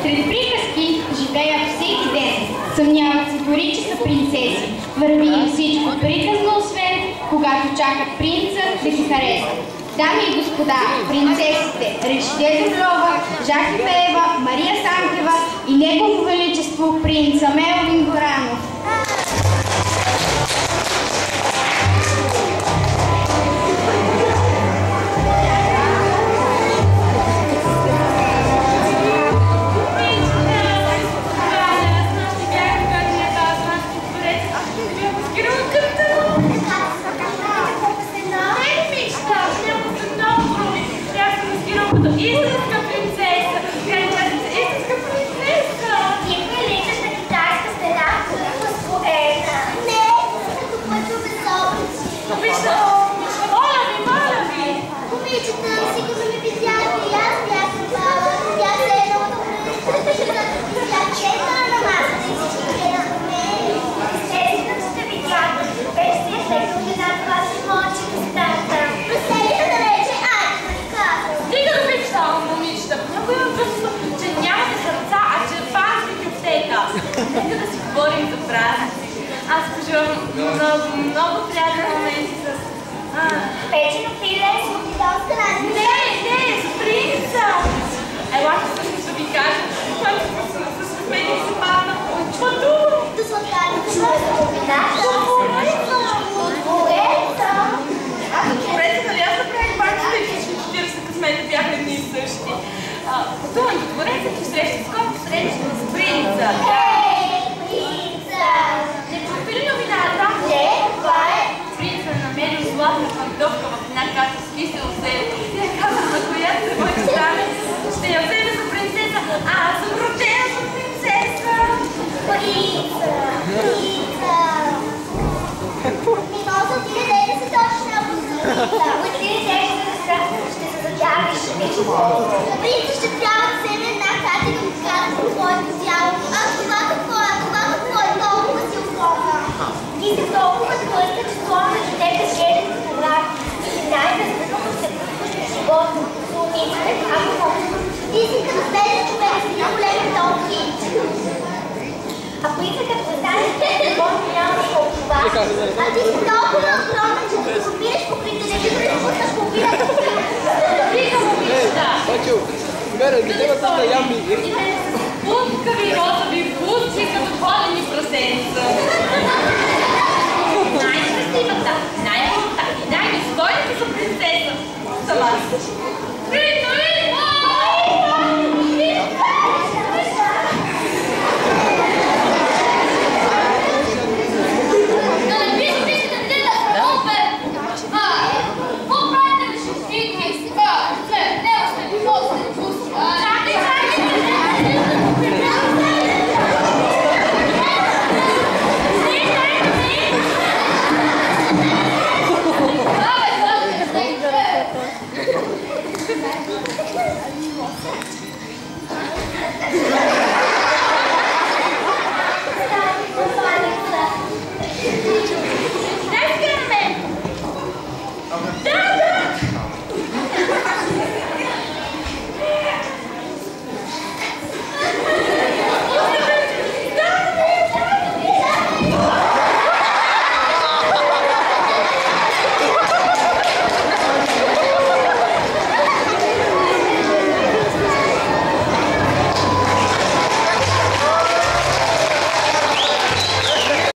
Сред приказки живеят всеки ден. Съмняват се дори, че са принцеси. Върви им всичко приказно, освен когато чакат принца да ги хареса. Дами и господа, принцесите Решидето Льова, Жаки Пеева, Мария Санкева и Негово Величество принц Амелвин Горанов. Истинска принцеса! Истинска принцеса! Ти приличаш на китайска стена, поена. Не, като пътю без облаци. Вижда, моля ви! Момичета, сигурно ми видяхте и аз бях забава. Тя се едно да тя чека на масата и всички гледат мен. Естествено, че сте видяхте. Вече си е слекал в една класа и мълчи в стата. Разселите да рече, айде да ви казвам. Стига да мечтавам, момичета. Много имам чувство, че нямате сърца, а черпаш библиотека. Нека да си говорим за празници. Аз поживам много приятни моменти с... Печено пиле, смутителска разница. Не, с принца. Елате всъщност да ви кажа, който с мен се падна от чвато. До сладкарната шмърка комбината. От двореца. От двореца, нали аз направих бачите и всички 40 късмета бяха едни и същи. Пътувам до двореца и среща скоро среща с принца. Ей, принца! Не чухте ли новината? Не, това е. Принца е намерил златна пантовка в една каса с кисело село. Тя каза, за която се може стане. Ще я вземе за принцеса, а аз съм родена за принцеса. Принца! Ми може да отиде да се точно на позорница. Отиде да ще се задявиш. Принца ще трябва да вземе една ката и да му казва какво е дядо. А това какво е толкова си огромна. Ти си толкова тлъста, че слон между теб да жени за това. И най-безпредно се пускаш на живота. Слониците, ако може. Ти си като следен човек с тия големи толки. Ако искате да постанете, може няма да толкова. А ти си толкова огромна, че да се опираш по притенете, да се пуснаш по пирата. Вика, момичета! Бачо, Мера, не трябва да ями. Пункави розови бутки, като големи прасенца. Най-красивата, най-милата и най-достойната за принцеса съм аз. Вито!